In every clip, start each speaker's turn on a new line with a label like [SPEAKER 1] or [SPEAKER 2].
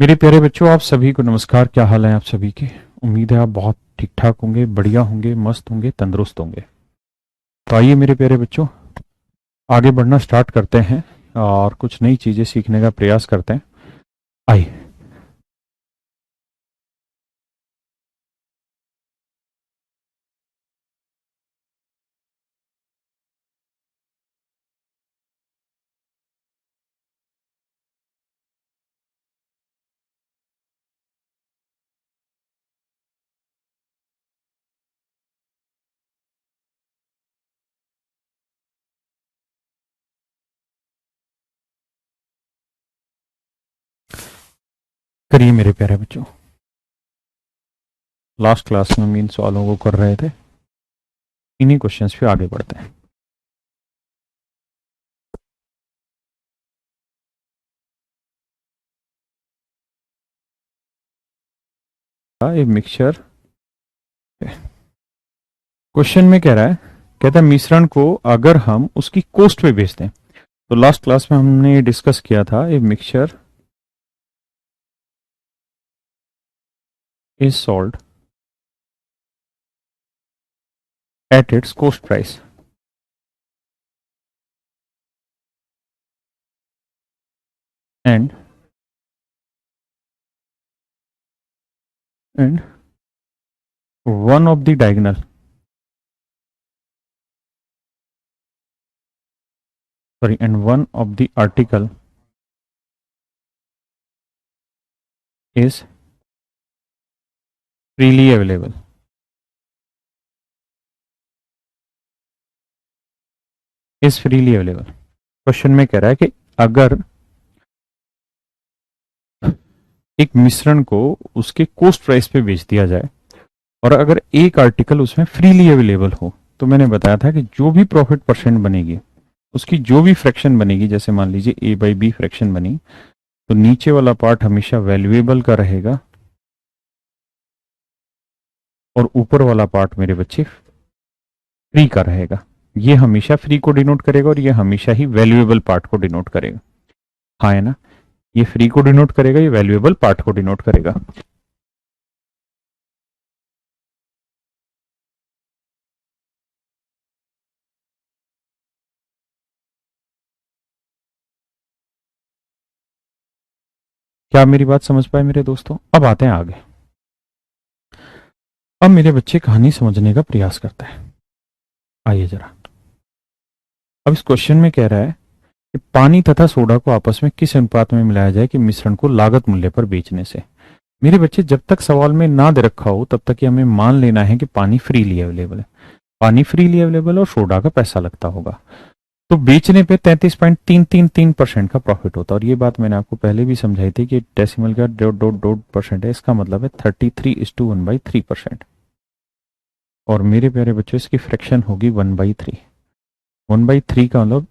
[SPEAKER 1] मेरे प्यारे बच्चों, आप सभी को नमस्कार। क्या हाल है आप सभी के? उम्मीद है आप बहुत ठीक ठाक होंगे, बढ़िया होंगे, मस्त होंगे, तंदुरुस्त होंगे। तो आइए मेरे प्यारे बच्चों, आगे बढ़ना स्टार्ट करते हैं और कुछ नई चीजें सीखने का प्रयास करते हैं। आइए। करिए मेरे प्यारे बच्चों, लास्ट क्लास में हम इन सवालों को कर रहे थे, इन्हीं क्वेश्चंस पे आगे बढ़ते हैं। एक मिक्सचर क्वेश्चन में कह रहा है, कहता है मिश्रण को अगर हम उसकी कोस्ट पे बेचते हैं, तो लास्ट क्लास में हमने डिस्कस किया था a mixture is sold at its cost price and one of the diagonal and one of the article is freely available. is freely available. Question में कह रहा है कि अगर एक मिश्रण को उसके कोस्ट प्राइस पे बेच दिया जाए और अगर एक आर्टिकल उसमें फ्रीली अवेलेबल हो, तो मैंने बताया था कि जो भी प्रॉफिट परसेंट बनेगी, उसकी जो भी फ्रैक्शन बनेगी, जैसे मान लीजिए ए बाई बी फ्रैक्शन बनी, तो नीचे वाला पार्ट हमेशा वैल्यूएबल का रहेगा और ऊपर वाला पार्ट मेरे बच्चे फ्री का रहेगा। ये हमेशा फ्री को डिनोट करेगा और ये हमेशा ही वैल्यूएबल पार्ट को डिनोट करेगा। हाँ है ना, ये फ्री को डिनोट करेगा, ये वैल्यूएबल पार्ट को डिनोट करेगा। क्या आप मेरी बात समझ पाए मेरे दोस्तों? अब आते हैं आगे। अब मेरे बच्चे कहानी समझने का प्रयास करते हैं। आइए जरा, अब इस क्वेश्चन में कह रहा है कि पानी तथा सोडा को आपस में किस अनुपात में मिलाया जाए कि मिश्रण को लागत मूल्य पर बेचने से। मेरे बच्चे, जब तक सवाल में ना दे रखा हो तब तक ये हमें मान लेना है कि पानी फ्रीली अवेलेबल है। पानी फ्रीली अवेलेबल और सोडा का पैसा लगता होगा, तो बेचने पे 33.333% का प्रॉफिट होता है। और ये बात मैंने आपको पहले भी समझाई थी कि डेसिमल का ..% है, इसका मतलब है 33:1/3%। और मेरे प्यारे बच्चों, इसकी फ्रैक्शन होगी 1/3। 1/3 का मतलब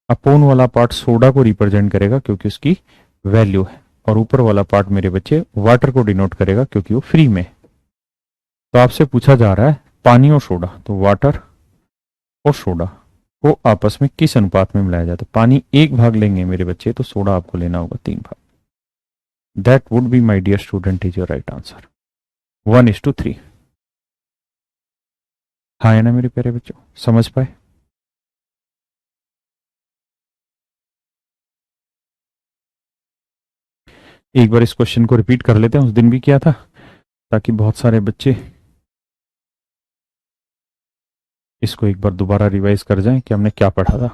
[SPEAKER 1] अपोन वाला पार्ट सोडा को रिप्रेजेंट करेगा क्योंकि उसकी वैल्यू है, और ऊपर वाला पार्ट मेरे बच्चे वाटर को डिनोट करेगा क्योंकि वो फ्री में। तो आपसे पूछा जा रहा है पानी और सोडा, तो वाटर और सोडा को आपस में किस अनुपात में मिलाया जाए। तो पानी 1 भाग लेंगे मेरे बच्चे, तो सोडा आपको लेना होगा 3 भाग। That would be my dear student is your right answer, 1:3। हाँ है ना मेरे प्यारे बच्चों, समझ पाए? एक बार इस क्वेश्चन को रिपीट कर लेते हैं, उस दिन भी किया था, ताकि बहुत सारे बच्चे इसको एक बार दोबारा रिवाइज कर जाएं कि हमने क्या पढ़ा था।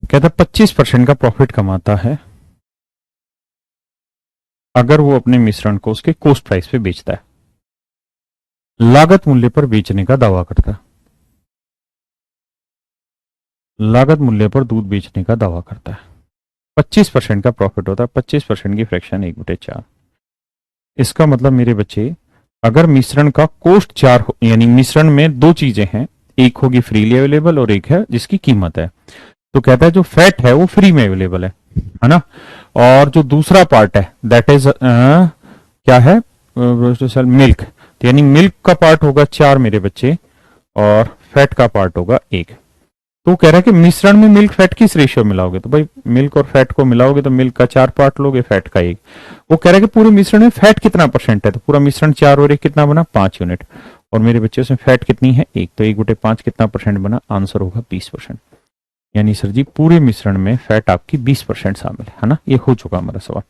[SPEAKER 1] कहता 25% का प्रॉफिट कमाता है अगर वो अपने मिश्रण को उसके कोस्ट प्राइस पे बेचता है, लागत मूल्य पर बेचने का दावा करता है। लागत मूल्य पर दूध बेचने का दावा करता है। 25% का प्रॉफिट होता है, 25% की फ्रैक्शन 1/4। इसका मतलब मेरे बच्चे, अगर मिश्रण का कोस्ट 4 हो, यानी मिश्रण में 2 चीजें हैं, एक होगी फ्रीली अवेलेबल और एक है जिसकी कीमत है, तो कहता है जो फैट है वो फ्री में अवेलेबल है ना, और जो दूसरा पार्ट है दैट इज क्या है? मिल्क, तो यानी मिल्क का पार्ट होगा 4 मेरे बच्चे, और फैट का पार्ट होगा 1। तो कह रहा है कि मिश्रण में मिल्क फैट किस रेशियो में मिलाओगे? तो भाई मिल्क और फैट को मिलाओगे तो मिल्क का 4 पार्ट लोगे, फैट का 1। वो कह रहा है कि पूरे मिश्रण में फैट कितना परसेंट है? तो पूरा मिश्रण 4 और 1 कितना बना? 5 यूनिट। और मेरे बच्चे उसमें फैट कितनी है? 1। तो 1/5 कितना परसेंट बना? आंसर होगा 20%। यानी सर जी पूरे मिश्रण में फैट आपकी 20% शामिल है ना? ये हो चुका हमारा सवाल।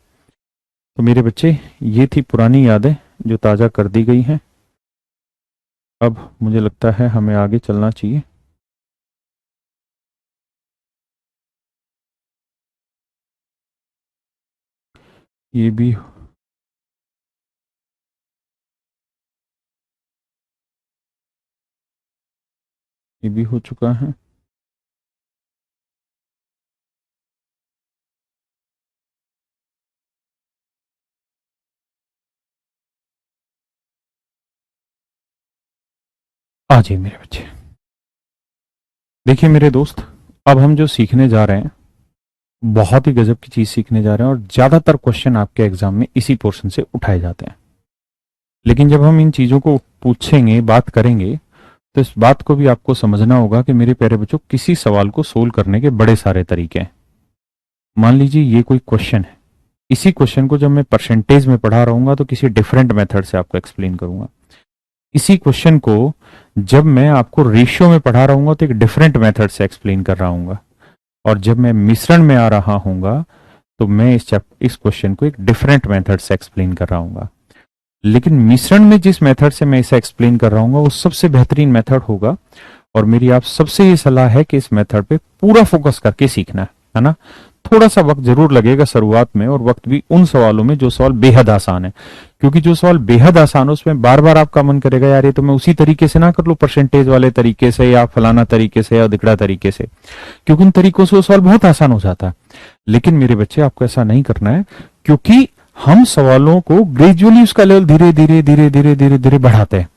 [SPEAKER 1] तो मेरे बच्चे ये थी पुरानी यादें जो ताजा कर दी गई हैं। अब मुझे लगता है हमें आगे चलना चाहिए। ये भी हो चुका है। आ जाइए मेरे बच्चे। देखिए मेरे दोस्त, अब हम जो सीखने जा रहे हैं बहुत ही गजब की चीज सीखने जा रहे हैं, और ज्यादातर क्वेश्चन आपके एग्जाम में इसी पोर्शन से उठाए जाते हैं। लेकिन जब हम इन चीजों को पूछेंगे, बात करेंगे, तो इस बात को भी आपको समझना होगा कि मेरे प्यारे बच्चों, किसी सवाल को सोल्व करने के बड़े सारे तरीके हैं। मान लीजिए ये कोई क्वेश्चन है, इसी क्वेश्चन को जब मैं परसेंटेज में पढ़ा रहूंगा तो किसी डिफरेंट मेथड से आपको एक्सप्लेन करूंगा। इसी क्वेश्चन को जब मैं आपको रेशियो में पढ़ा रहूंगा तो एक डिफरेंट मेथड से एक्सप्लेन कर रहा हूंगा। और जब मैं मिश्रण में आ रहा हूंगा तो मैं इस क्वेश्चन को एक डिफरेंट मेथड से एक्सप्लेन कर रहा हूंगा। लेकिन मिश्रण में जिस मेथड से मैं इसे एक्सप्लेन कर रहा हूँ वो सबसे बेहतरीन मेथड होगा। और मेरी आप सबसे ये सलाह है कि इस मेथड पे पूरा फोकस करके सीखना है ना? थोड़ा सा वक्त जरूर लगेगा शुरुआत में, और वक्त भी उन सवालों में जो सवाल बेहद आसान है। क्योंकि जो सवाल बेहद आसान है उसमें बार बार आपका मन करेगा यार ये तो मैं उसी तरीके से ना कर लूं, परसेंटेज वाले तरीके से या फलाना तरीके से या दिगड़ा तरीके से, क्योंकि उन तरीकों से वो सवाल बहुत आसान हो जाता है। लेकिन मेरे बच्चे आपको ऐसा नहीं करना है, क्योंकि हम सवालों को ग्रेजुअली उसका लेवल धीरे धीरे धीरे धीरे धीरे धीरे बढ़ाते हैं।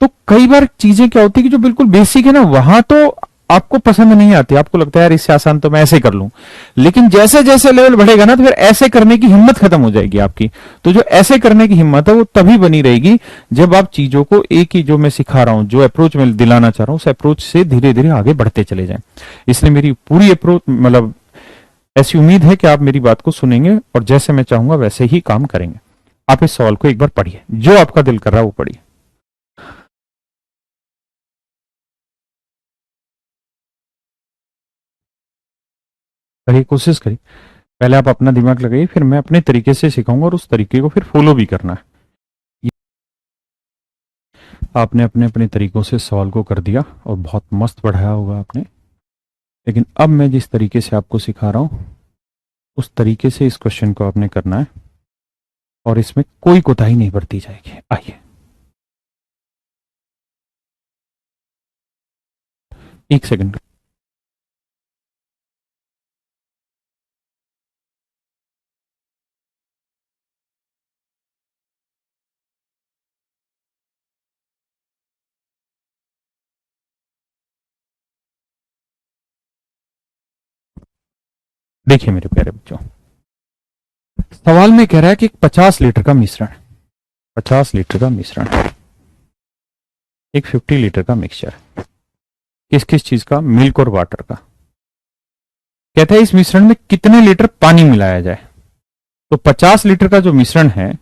[SPEAKER 1] तो कई बार चीजें क्या होती है कि जो बिल्कुल बेसिक है ना वहां तो आपको पसंद नहीं आती, आपको लगता है यार इससे आसान तो मैं ऐसे कर लूं। लेकिन जैसे जैसे लेवल बढ़ेगा ना तो फिर ऐसे करने की हिम्मत खत्म हो जाएगी आपकी। तो जो ऐसे करने की हिम्मत है वो तभी बनी रहेगी जब आप चीजों को एक ही जो मैं सिखा रहा हूं, जो अप्रोच मैं दिलाना चाह रहा हूं, उस अप्रोच से धीरे धीरे आगे बढ़ते चले जाएं। इसलिए मेरी पूरी अप्रोच मतलब ऐसी उम्मीद है कि आप मेरी बात को सुनेंगे और जैसे मैं चाहूंगा वैसे ही काम करेंगे। आप इस सवाल को एक बार पढ़िए, जो आपका दिल कर रहा है वो पढ़िए। करिए, कोशिश करिए। पहले आप अपना दिमाग लगाइए, फिर मैं अपने तरीके से सिखाऊंगा और उस तरीके को फिर फॉलो भी करना है। आपने अपने अपने तरीकों से सवाल को कर दिया और बहुत मस्त पढ़ाया होगा आपने। लेकिन अब मैं जिस तरीके से आपको सिखा रहा हूं उस तरीके से इस क्वेश्चन को आपने करना है, और इसमें कोई कोताही नहीं बरती जाएगी। आइए, एक सेकंड। देखिए मेरे प्यारे बच्चों, सवाल में कह रहा है कि 50 लीटर का मिश्रण, 50 लीटर का मिश्रण, एक 50 लीटर का मिक्सचर, किस किस चीज का? मिल्क और वाटर का। कहता है इस मिश्रण में कितने लीटर पानी मिलाया जाए? तो 50 लीटर का जो मिश्रण है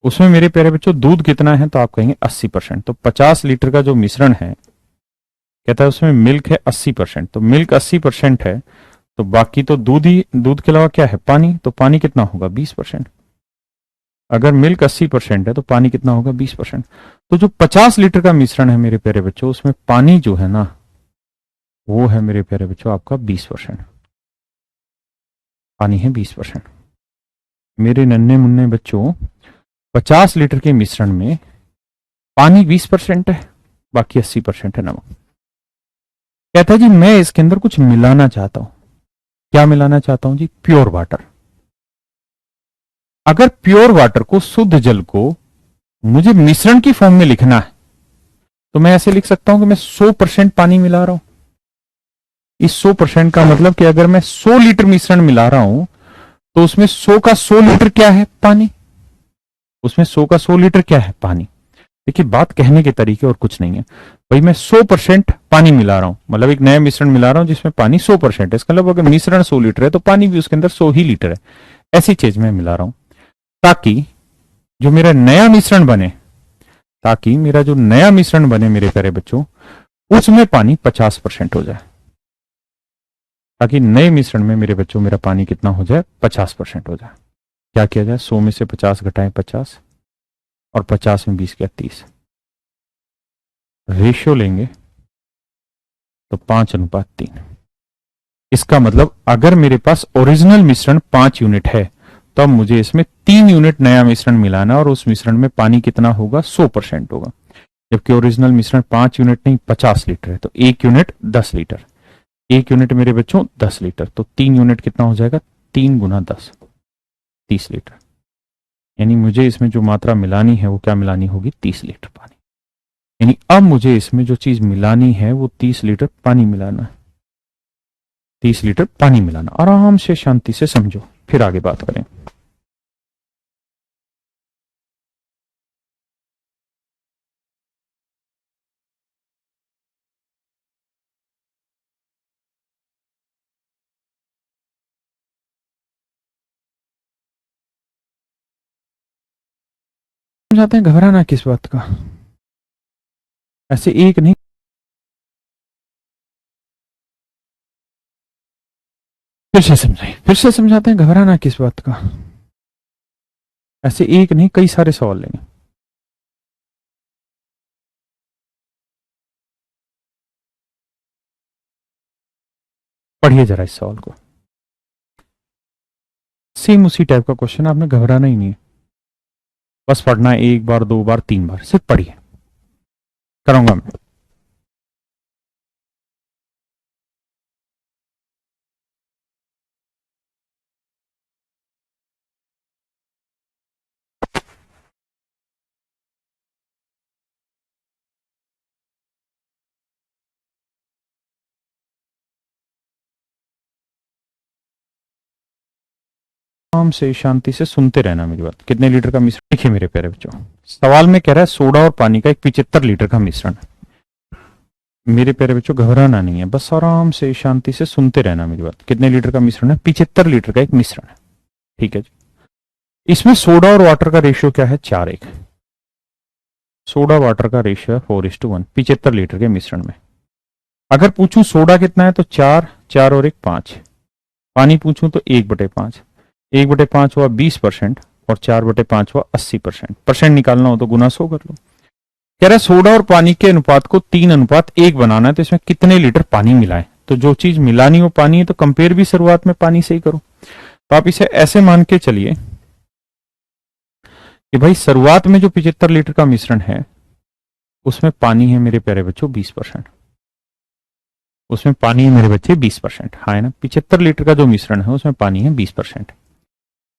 [SPEAKER 1] उसमें मेरे प्यारे बच्चों दूध कितना है? तो आप कहेंगे 80%। तो 50 लीटर का जो मिश्रण है कहता है उसमें मिल्क है 80%। तो मिल्क 80% है तो बाकी तो दूध ही, दूध के अलावा क्या है? पानी। तो पानी कितना होगा? 20%। अगर मिल्क 80% है तो पानी कितना होगा? 20%। तो जो 50 लीटर का मिश्रण है मेरे प्यारे बच्चों उसमें पानी जो है ना वो है मेरे प्यारे बच्चों आपका 20%। पानी है 20%। मेरे नन्हे मुन्ने बच्चों, 50 लीटर के मिश्रण में पानी 20% है, बाकी 80% है नमक। कहता है जी मैं इसके अंदर कुछ मिलाना चाहता हूं। क्या मिलाना चाहता हूं जी? Pure water. अगर प्योर वाटर को, शुद्ध जल को मुझे मिश्रण की फॉर्म में लिखना है तो मैं ऐसे लिख सकता हूं कि मैं 100% पानी मिला रहा हूं। इस 100% का मतलब कि अगर मैं 100 लीटर मिश्रण मिला रहा हूं तो उसमें 100 का 100 लीटर क्या है? पानी। उसमें 100 का 100 लीटर क्या है? पानी। देखिए बात कहने के तरीके और कुछ नहीं है भाई, मैं 100% पानी मिला रहा हूं, मतलब एक नया मिश्रण मिला रहा हूं जिसमें पानी 100% है। इसका मतलब अगर मिश्रण 100 लीटर है तो पानी भी उसके अंदर 100 ही लीटर है, ऐसी चीज में मिला रहा हूं, ताकि जो मेरा नया मिश्रण बने, ताकि मेरा जो नया मिश्रण बने मेरे प्यारे बच्चों, उसमें पानी 50% हो जाए, ताकि नए मिश्रण में मेरे बच्चों मेरा पानी कितना हो जाए? 50% हो जाए। क्या किया जाए? 100 में से 50 घटाएं 50, और 50 में 20 क्या? 30। रेशियो लेंगे तो 5:3। इसका मतलब अगर मेरे पास ओरिजिनल मिश्रण 5 यूनिट है तो अब मुझे इसमें 3 यूनिट नया मिश्रण मिलाना, और उस मिश्रण में पानी कितना होगा? 100% होगा। जबकि ओरिजिनल मिश्रण 5 यूनिट नहीं 50 लीटर है, तो 1 यूनिट 10 लीटर। 1 यूनिट मेरे बच्चों 10 लीटर, तो 3 यूनिट कितना हो जाएगा? 3 गुना 10, 30 लीटर। यानी मुझे इसमें जो मात्रा मिलानी है वो क्या मिलानी होगी? 30 लीटर पानी। यानी अब मुझे इसमें जो चीज मिलानी है वो 30 लीटर पानी मिलाना है। 30 लीटर पानी मिलाना। आराम से शांति से समझो, फिर आगे बात करें। समझाते हैं, घबराना किस बात का? ऐसे एक नहीं, फिर से समझाते हैं, घबराना किस बात का? ऐसे एक नहीं कई सारे सवाल लेंगे। पढ़िए जरा इस सवाल को, सेम उसी टाइप का क्वेश्चन, आपने घबराना ही नहीं है, बस पढ़ना है 1 बार 2 बार 3 बार, सिर्फ पढ़िए, कराऊंगा मैं। आराम से शांति से सुनते रहना मेरी बात। कितने लीटर का मिश्रण? देखिए मेरे प्यारे बच्चों, सवाल में कह रहा है सोडा और पानी का एक 75 लीटर का मिश्रण है। मेरे प्यारे बच्चों घबराना नहीं है, बस आराम से शांति से सुनते रहना मेरी बात। कितने लीटर का मिश्रण है? 75 लीटर का एक मिश्रण है, ठीक है जी। इसमें सोडा और वाटर का रेशियो क्या है? 4:1। सोडा वाटर का रेशियो है 4:1 75 लीटर के मिश्रण में। अगर पूछूं सोडा कितना है तो 4, 4 और 1 5। पानी पूछूं तो 1/5, 1/5 हुआ 20%, और 4/5 हुआ 80%। परसेंट निकालना हो तो गुना 100 कर लो। कह रहा है सोडा और पानी के अनुपात को 3:1 बनाना है, तो इसमें कितने लीटर पानी मिलाएं? तो जो चीज मिलानी हो पानी है, तो कंपेयर भी शुरुआत में पानी से ही करो। तो आप इसे ऐसे मान के चलिए कि भाई शुरुआत में जो 75 लीटर का मिश्रण है उसमें पानी है मेरे प्यारे बच्चों 20%। उसमें पानी है मेरे बच्चे 20%, हाँ है ना। 75 लीटर का जो मिश्रण है उसमें पानी है 20%।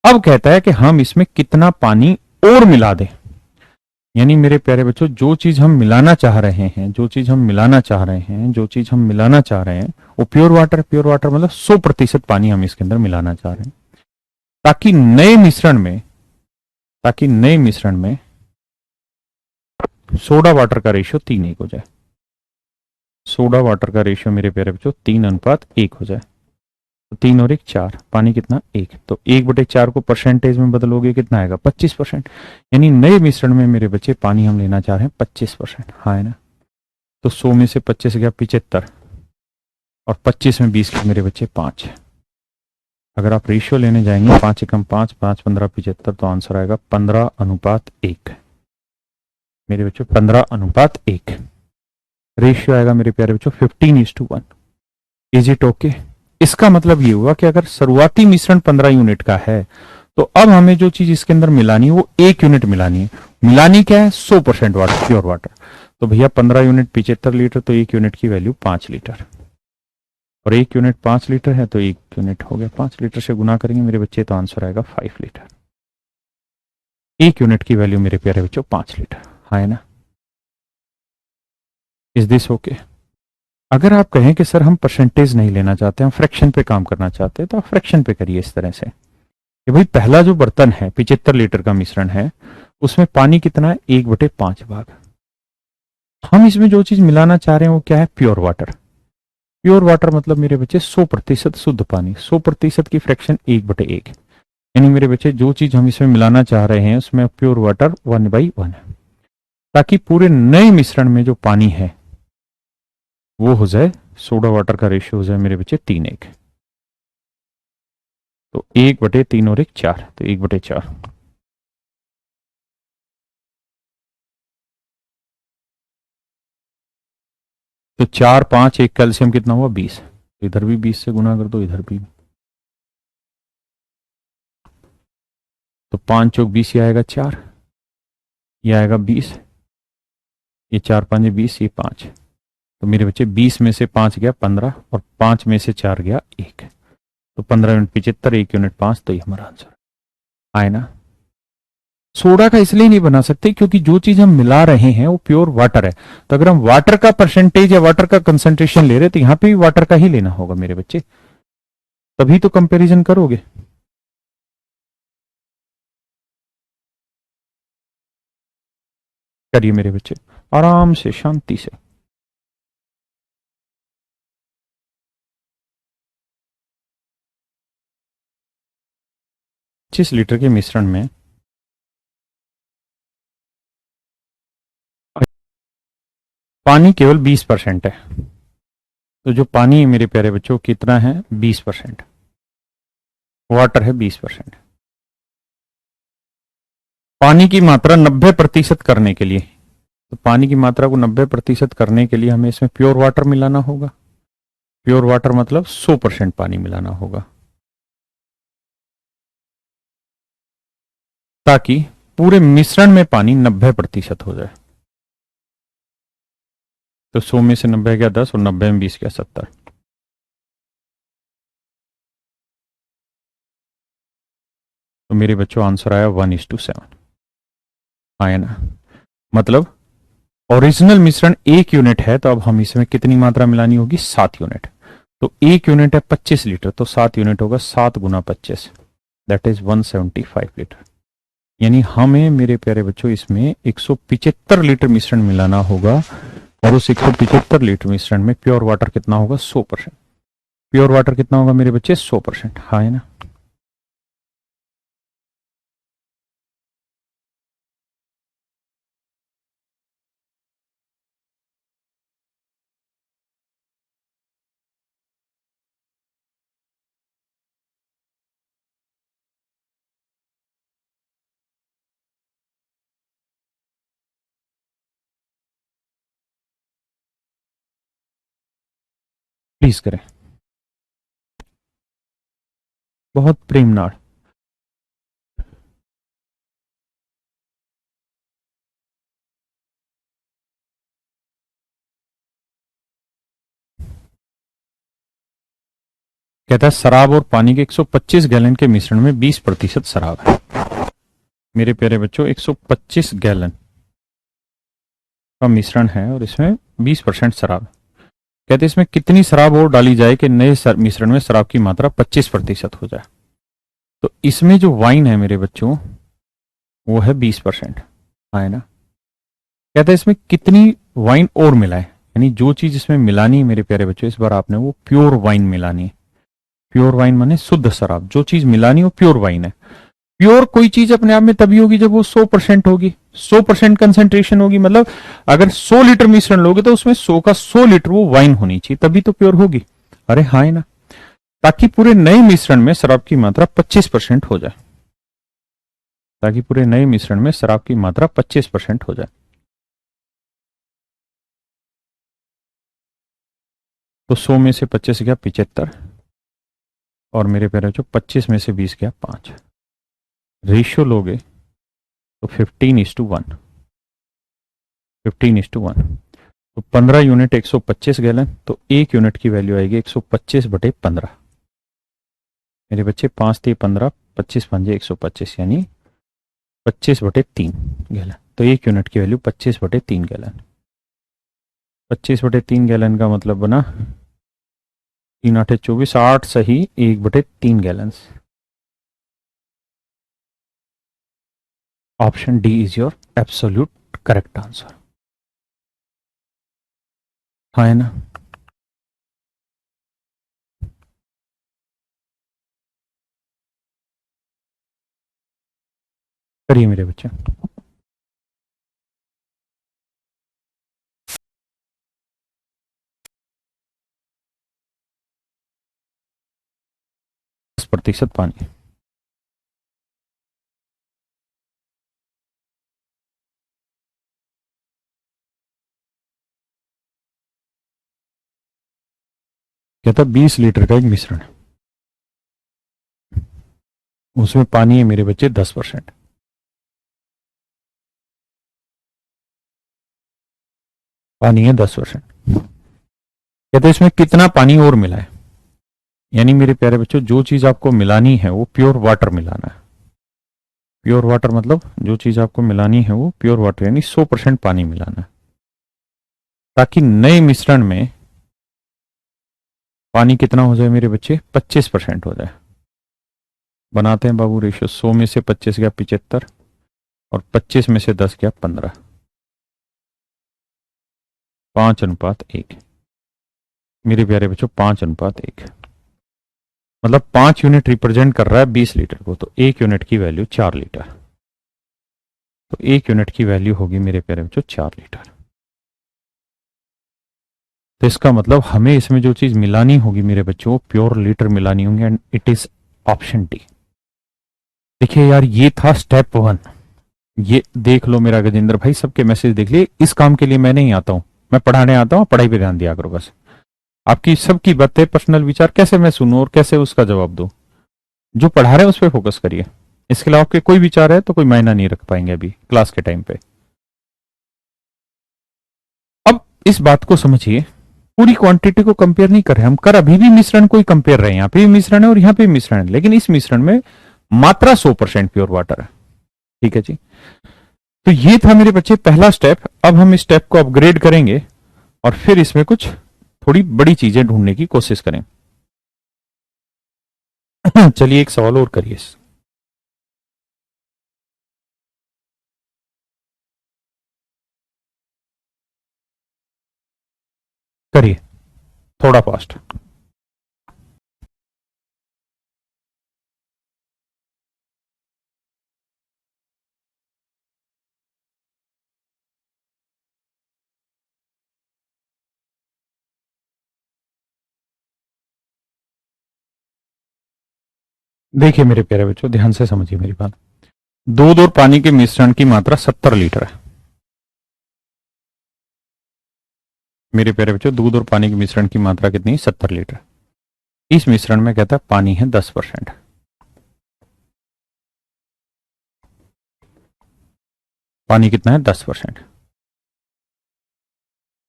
[SPEAKER 1] अब कहता है कि हम इसमें कितना पानी और मिला दें। यानी मेरे प्यारे बच्चों जो चीज हम मिलाना चाह रहे हैं, जो चीज हम मिलाना चाह रहे हैं, जो चीज हम मिलाना चाह रहे हैं वो प्योर वाटर, प्योर वाटर मतलब 100% पानी हम इसके अंदर मिलाना चाह रहे हैं, ताकि नए मिश्रण में सोडा वाटर का रेशियो 3:1 हो जाए। सोडा वाटर का रेशियो मेरे प्यारे बच्चों 3:1 हो जाए। तो 3 और 1 4, पानी कितना? 1। तो 1/4 को परसेंटेज में बदलोगे कितना आएगा? 25%। यानी नए मिश्रण में मेरे बच्चे पानी हम लेना चाह रहे हैं 25%, हाँ है ना। तो 100 में से 25 गया 75, और 25 में 20 के मेरे बच्चे 5। अगर आप रेशियो लेने जाएंगे 5 एकम 5, 5 15 75, तो आंसर आएगा 15:1। मेरे बच्चों 15:1 रेशियो आएगा मेरे प्यारे बच्चों 15:1। Is it okay? इसका मतलब ये हुआ कि अगर शुरुआती मिश्रण 15 यूनिट का है तो अब हमें जो चीज इसके अंदर मिलानी है वो 1 यूनिट मिलानी है। मिलानी क्या है? 100% वाटर, प्योर वाटर। तो भैया 15 यूनिट 75 लीटर, तो 1 यूनिट की वैल्यू 5 लीटर, और 1 यूनिट 5 लीटर है तो 1 यूनिट हो गया 5 लीटर से गुना करेंगे मेरे बच्चे, तो आंसर आएगा 5 लीटर। 1 यूनिट की वैल्यू मेरे प्यारे बच्चों 5 लीटर, हाँ है ना। Is this okay? अगर आप कहें कि सर हम परसेंटेज नहीं लेना चाहते, हम फ्रैक्शन पे काम करना चाहते हैं, तो आप फ्रैक्शन पे करिए इस तरह से कि भाई पहला जो बर्तन है 75 लीटर का मिश्रण है उसमें पानी कितना है, 1/5 भाग। हम इसमें जो चीज मिलाना चाह रहे हैं वो क्या है, प्योर वाटर। प्योर वाटर मतलब मेरे बच्चे 100% शुद्ध पानी। 100% की फ्रैक्शन 1/1, यानी मेरे बच्चे जो चीज हम इसमें मिलाना चाह रहे हैं उसमें प्योर वाटर 1/1 है, ताकि पूरे नए मिश्रण में जो पानी है वो हो जाए, सोडा वाटर का रेशियो हो जाए मेरे बच्चे 3:1। तो 1/3 और 1 4, तो 1/4। तो 4 5 1 कैल्शियम कितना हुआ, 20। इधर भी 20 से गुना कर दो, इधर भी। तो 5 चौक 20, ये आएगा 4, ये आएगा 20, ये 4 5 20, ये 5। तो मेरे बच्चे 20 में से 5 गया 15, और 5 में से 4 गया 1। तो 15 यूनिट 75, 1 यूनिट 5, तो ये हमारा आंसर आए ना। सोडा का इसलिए नहीं बना सकते क्योंकि जो चीज हम मिला रहे हैं वो प्योर वाटर है। तो अगर हम वाटर का परसेंटेज या वाटर का कंसंट्रेशन ले रहे तो यहां पे भी वाटर का ही लेना होगा मेरे बच्चे, तभी तो कंपैरिजन करोगे। करिए मेरे बच्चे, आराम से, शांति से। 25 लीटर के मिश्रण में पानी केवल 20% है। तो जो पानी है मेरे प्यारे बच्चों कितना है, 20%। वाटर है 20%। पानी की मात्रा 90% करने के लिए, तो पानी की मात्रा को 90% करने के लिए हमें इसमें प्योर वाटर मिलाना होगा। प्योर वाटर मतलब 100% पानी मिलाना होगा, ताकि पूरे मिश्रण में पानी 90% हो जाए। तो 100 में से 90 गया 10, और 90 में 20 गया 70। तो मेरे बच्चों आंसर आया 1:7, आया ना। मतलब ओरिजिनल मिश्रण 1 यूनिट है, तो अब हम इसमें कितनी मात्रा मिलानी होगी, 7 यूनिट। तो 1 यूनिट है 25 लीटर, तो 7 यूनिट होगा 7 गुना 25, दैट इज 175 लीटर। यानी हमें मेरे प्यारे बच्चों इसमें 175 लीटर मिश्रण मिलाना होगा, और उस 175 लीटर मिश्रण में प्योर वाटर कितना होगा, 100%। प्योर वाटर कितना होगा मेरे बच्चे, 100%, हाँ है ना। प्लीज करें, बहुत प्रेम नाड़। कहता है शराब और पानी के 125 गैलन के मिश्रण में 20% शराब है। मेरे प्यारे बच्चों 125 गैलन का मिश्रण है और इसमें 20% शराब है। कहते हैं इसमें कितनी शराब और डाली जाए कि नए मिश्रण में शराब की मात्रा 25% हो जाए। तो इसमें जो वाइन है मेरे बच्चों वो है 20%, है ना। कहते हैं इसमें कितनी वाइन और मिलाए, यानी जो चीज इसमें मिलानी है मेरे प्यारे बच्चों, इस बार आपने वो प्योर वाइन मिलानी है। प्योर वाइन माने शुद्ध शराब, जो चीज मिलानी हो प्योर वाइन है। प्योर कोई चीज अपने आप में तभी होगी जब वो 100% होगी, 100% कंसेंट्रेशन होगी। मतलब अगर 100 लीटर मिश्रण लोगे तो उसमें 100 का 100 लीटर वो वाइन होनी चाहिए, तभी तो प्योर होगी। अरे हाँ है ना, ताकि पूरे नए मिश्रण में शराब की मात्रा 25% हो जाए, ताकि पूरे नए मिश्रण में शराब की मात्रा 25% हो जाए। तो 100 में से 25 गया 75, और मेरे प्यारे बच्चों 25 में से 20 गया 5। रेशियो लोगे तो 15:1, 15:1। तो 15 यूनिट 125 गैलन, तो 1 यूनिट की वैल्यू आएगी 125/15। मेरे बच्चे 5×3 = 15, 25×5 = 125, यानी 25/3 गैलन। तो 1 यूनिट की वैल्यू 25/3 गैलन। 25/3 गैलन का मतलब बना 3×8 = 24, 8 सही 1/3 gallon. Option D is your absolute correct answer. हाँ है ना। करिए मेरे बच्चे। प्रतिशत पानी। कहता 20 लीटर का एक मिश्रण है, उसमें पानी है मेरे बच्चे 10%। पानी है 10%। कहते इसमें कितना पानी और मिला है। यानी मेरे प्यारे बच्चों जो चीज आपको मिलानी है वो प्योर वाटर मिलाना है। प्योर वाटर मतलब जो चीज आपको मिलानी है वो प्योर वाटर यानी 100% पानी मिलाना है, ताकि नए मिश्रण में पानी कितना हो जाए मेरे बच्चे 25% हो जाए। बनाते हैं बाबू रेशियो। 100 में से 25 गया 75 और 25 में से 10 गया 15। 5:1। मेरे प्यारे बच्चों 5:1 मतलब 5 यूनिट रिप्रेजेंट कर रहा है 20 लीटर को, तो 1 यूनिट की वैल्यू 4 लीटर। तो 1 यूनिट की वैल्यू होगी मेरे प्यारे बच्चों 4 लीटर। तो इसका मतलब हमें इसमें जो चीज मिलानी होगी मेरे बच्चों प्योर लीटर मिलानी होंगी, and it is option D. देखिए यार ये था स्टेप 1। ये देख लो मेरा गजेंद्र भाई, सबके मैसेज देख लिए। इस काम के लिए मैं नहीं आता हूं, मैं पढ़ाने आता हूं, पढ़ाई पे ध्यान दिया करो बस। आपकी सबकी बातें पर्सनल विचार कैसे मैं सुनूं और कैसे उसका जवाब दूं। जो पढ़ा रहे हैं उस पर फोकस करिए। इसके अलावा आपके कोई विचार है तो कोई मायना नहीं रख पाएंगे अभी क्लास के टाइम पे। अब इस बात को समझिए, पूरी क्वांटिटी को कंपेयर नहीं कर रहे हम, कर अभी भी मिश्रण को ही कंपेयर रहे हैं। यहाँ पे भी मिश्रण है और यहाँ पे भी मिश्रण है, लेकिन इस मिश्रण में मात्रा 100% प्योर वाटर है। ठीक है जी। तो ये था मेरे बच्चे पहला स्टेप। अब हम इस स्टेप को अपग्रेड करेंगे और फिर इसमें कुछ थोड़ी बड़ी चीजें ढूंढने की कोशिश करें। चलिए एक सवाल और करिए। करिए थोड़ा फास्ट। देखिए मेरे प्यारे बच्चों ध्यान से समझिए मेरी बात। दूध और पानी के मिश्रण की मात्रा 70 लीटर है। मेरे प्यारे बच्चों दूध और पानी के मिश्रण की मात्रा कितनी है 70 लीटर। इस मिश्रण में कहता है पानी है 10%। पानी कितना है 10%।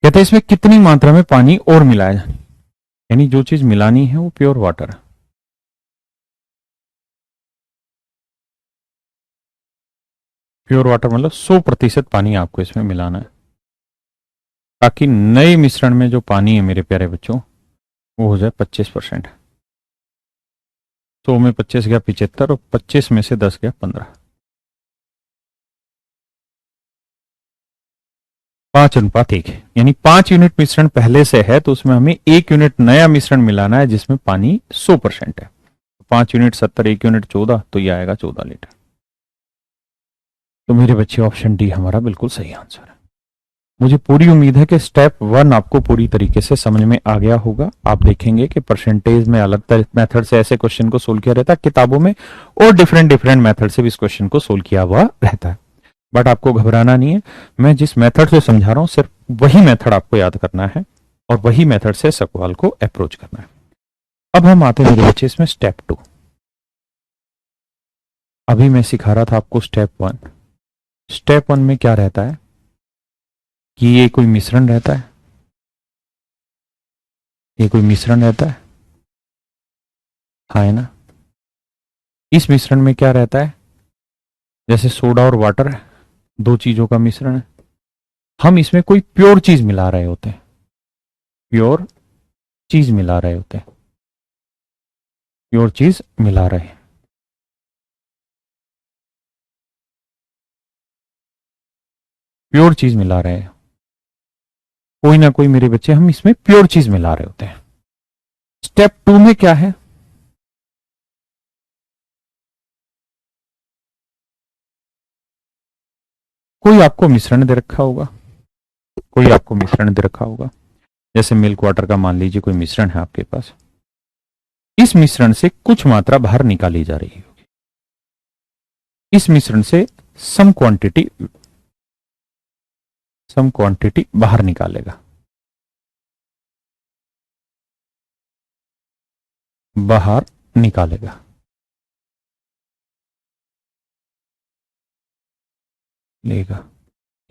[SPEAKER 1] कहते हैं इसमें कितनी मात्रा में पानी और मिलाया जाए, यानी जो चीज मिलानी है वो प्योर वाटर है। प्योर वाटर मतलब 100% पानी आपको इसमें मिलाना है, ताकि नए मिश्रण में जो पानी है मेरे प्यारे बच्चों वो हो जाए 25%। 100 में 25 गया 75 और 25 में से 10 गया 15। 5:1 यानी 5 यूनिट मिश्रण पहले से है तो उसमें हमें 1 यूनिट नया मिश्रण मिलाना है जिसमें पानी 100% है। 5 यूनिट 70, 1 यूनिट 14, तो यह आएगा 14 लीटर। तो मेरे बच्चे ऑप्शन डी हमारा बिल्कुल सही आंसर है। मुझे पूरी उम्मीद है कि स्टेप 1 आपको पूरी तरीके से समझ में आ गया होगा। आप देखेंगे कि परसेंटेज में अलग मेथड से ऐसे क्वेश्चन को सोल्व किया रहता है किताबों में, और डिफरेंट डिफरेंट मेथड से भी इस क्वेश्चन को सोल्व किया हुआ रहता है। बट आपको घबराना नहीं है, मैं जिस मेथड से समझा रहा हूं सिर्फ वही मेथड आपको याद करना है और वही मेथड से सवाल को अप्रोच करना है। अब हम आते हैं मेरे बच्चे इसमें स्टेप 2। अभी मैं सिखा रहा था आपको स्टेप 1। स्टेप 1 में क्या रहता है कि ये कोई मिश्रण रहता है, ये कोई मिश्रण रहता है, हाँ है ना। इस मिश्रण में क्या रहता है, जैसे सोडा और वाटर है, दो चीजों का मिश्रण है। हम इसमें कोई प्योर चीज मिला रहे होते हैं, प्योर चीज मिला रहे होते हैं, प्योर चीज मिला रहे हैं। प्योर चीज मिला रहे हैं, कोई ना कोई मेरे बच्चे हम इसमें प्योर चीज मिला रहे होते हैं। स्टेप 2 में क्या है, कोई आपको मिश्रण दे रखा होगा, कोई आपको मिश्रण दे रखा होगा, जैसे मिल्क वाटर का मान लीजिए कोई मिश्रण है आपके पास। इस मिश्रण से कुछ मात्रा बाहर निकाली जा रही होगी, इस मिश्रण से सम क्वांटिटी बाहर निकालेगा, बाहर निकालेगा। लेगा,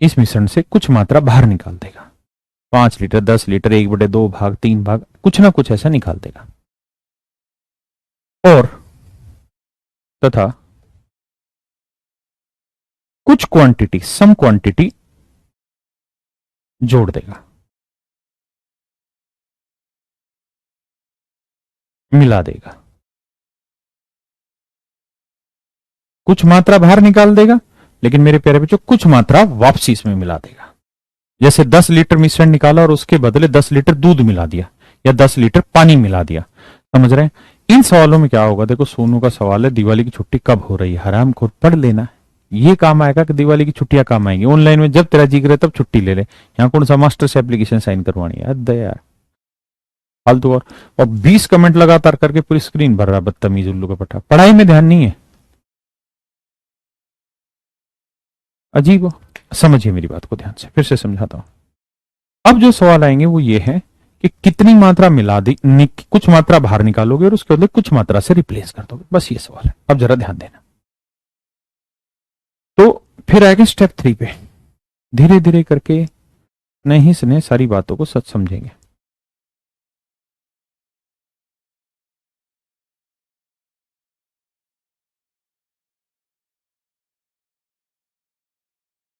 [SPEAKER 1] इस मिश्रण से कुछ मात्रा बाहर निकाल देगा, 5 लीटर 10 लीटर 1/2 भाग 3 भाग कुछ ना कुछ ऐसा निकाल देगा। और तथा कुछ क्वांटिटी सम क्वांटिटी जोड़ देगा, मिला देगा। कुछ मात्रा बाहर निकाल देगा, लेकिन मेरे प्यारे बच्चों कुछ मात्रा वापसी इसमें मिला देगा। जैसे 10 लीटर मिश्रण निकाला और उसके बदले 10 लीटर दूध मिला दिया या 10 लीटर पानी मिला दिया। समझ रहे हैं? इन सवालों में क्या होगा, देखो सोनू का सवाल है दिवाली की छुट्टी कब हो रही है, हराम खोर पढ़ लेना। ये काम आएगा कि दिवाली की छुट्टियां काम आएंगी, ऑनलाइन में जब तेरा जी करे तब छुट्टी ले ले। यहाँ कौन सा मास्टर से एप्लीकेशन साइन करवानी है, हद है यार, फालतू। और 20 कमेंट लगातार करके पूरी स्क्रीन भर रहा है, बदतमीज उल्लू का पट्टा। पढ़ाई में ध्यान नहीं है, अजीब हो। समझिए मेरी बात को ध्यान से, फिर से समझाता हूं। अब जो सवाल आएंगे वो ये है कि कितनी मात्रा मिला दी, कुछ मात्रा बाहर निकालोगे और उसके बदले कुछ मात्रा से रिप्लेस कर दोगे, बस ये सवाल है। अब जरा ध्यान देना। तो फिर आएगा स्टेप 3 पे, धीरे धीरे करके नहीं सुने सारी बातों को सच समझेंगे।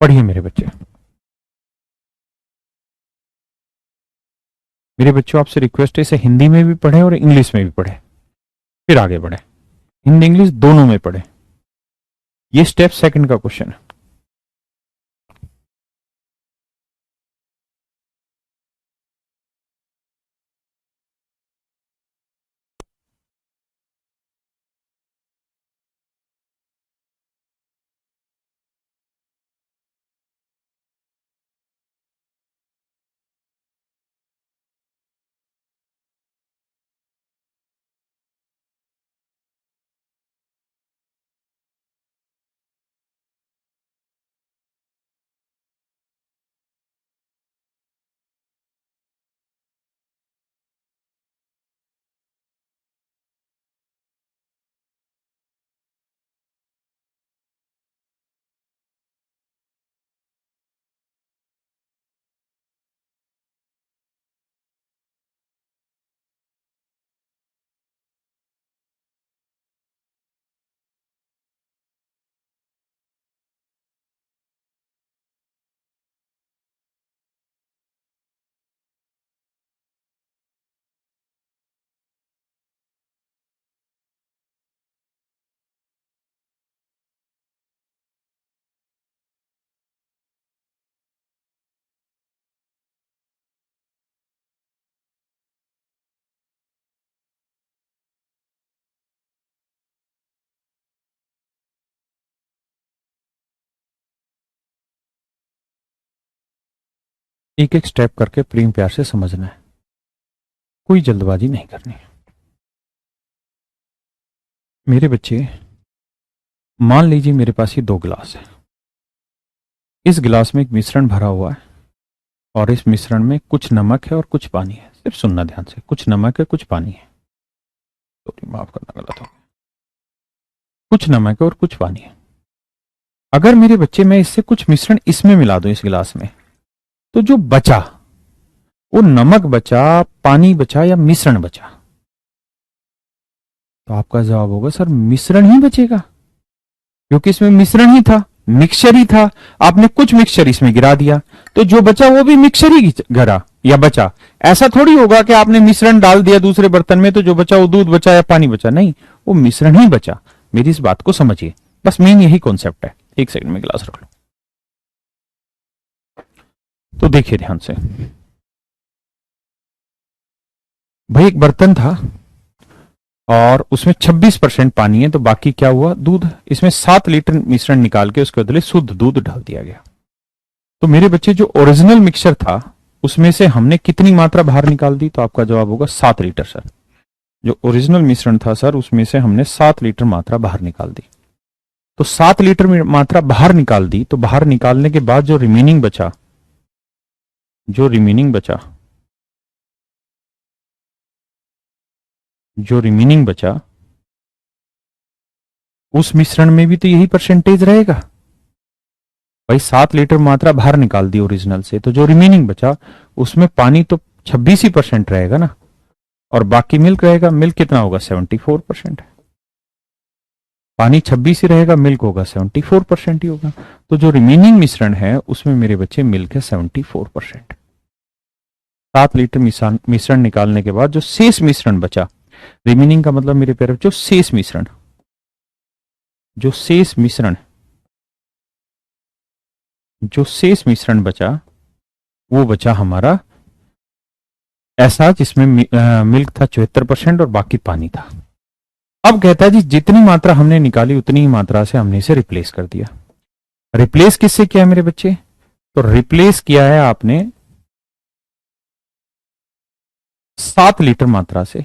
[SPEAKER 1] पढ़िए मेरे बच्चे, मेरे बच्चों आपसे रिक्वेस्ट है इसे हिंदी में भी पढ़े और इंग्लिश में भी पढ़े, फिर आगे बढ़े। हिंदी इंग्लिश दोनों में पढ़े। ये स्टेप 2 का क्वेश्चन है। एक एक स्टेप करके प्रेम प्यार से समझना है, कोई जल्दबाजी नहीं करनी है। मेरे बच्चे मान लीजिए मेरे पास ये 2 गिलास है, इस गिलास में एक मिश्रण भरा हुआ है और इस मिश्रण में कुछ नमक है और कुछ पानी है। सिर्फ सुनना ध्यान से, कुछ नमक है कुछ पानी है, सॉरी माफ करना गलत हो गया, कुछ नमक है और कुछ पानी है। अगर मेरे बच्चे मैं इससे कुछ मिश्रण इसमें मिला दूं इस गिलास में, तो जो बचा वो नमक बचा, पानी बचा या मिश्रण बचा? तो आपका जवाब होगा सर मिश्रण ही बचेगा, क्योंकि इसमें मिश्रण ही था, मिक्सचर ही था। आपने कुछ मिक्सचर इसमें गिरा दिया तो जो बचा वो भी मिक्सचर ही गिरा या बचा। ऐसा थोड़ी होगा कि आपने मिश्रण डाल दिया दूसरे बर्तन में तो जो बचा वो दूध बचा या पानी बचा, नहीं, वो मिश्रण ही बचा। मेरी इस बात को समझिए, बस मेन यही कॉन्सेप्ट है। एक सेकंड में गिलास रख लो। तो देखिए ध्यान से, भाई एक बर्तन था और उसमें 26% पानी है, तो बाकी क्या हुआ, दूध। इसमें 7 लीटर मिश्रण निकाल के उसके बदले शुद्ध दूध डाल दिया गया। तो मेरे बच्चे जो ओरिजिनल मिक्सचर था उसमें से हमने कितनी मात्रा बाहर निकाल दी, तो आपका जवाब होगा 7 लीटर सर। जो ओरिजिनल मिश्रण था सर उसमें से हमने 7 लीटर मात्रा बाहर निकाल दी। तो 7 लीटर मात्रा बाहर निकाल दी, तो बाहर निकालने के बाद जो रिमेनिंग बचा, जो रिमेनिंग बचा जो रिमेनिंग बचा उस मिश्रण में भी तो यही परसेंटेज रहेगा। भाई 7 लीटर मात्रा बाहर निकाल दी ओरिजिनल से, तो जो रिमेनिंग बचा उसमें पानी तो 26% रहेगा ना, और बाकी मिल्क रहेगा। मिल्क कितना होगा, 74%। पानी 26 ही रहेगा, मिल्क होगा 74% ही होगा। तो जो रिमेनिंग मिश्रण है उसमें मेरे बच्चे मिल्क है 74%। 7 लीटर मिश्रण निकालने के बाद जो शेष मिश्रण बचा, रिमेनिंग का मतलब मेरे प्यारे बच्चों शेष मिश्रण, जो शेष मिश्रण जो शेष मिश्रण बचा वो बचा हमारा ऐसा जिसमें मिल्क था 74% और बाकी पानी था। अब कहता है जी जितनी मात्रा हमने निकाली उतनी ही मात्रा से हमने इसे रिप्लेस कर दिया। रिप्लेस किससे किया मेरे बच्चे, तो रिप्लेस किया है आपने 7 लीटर मात्रा से।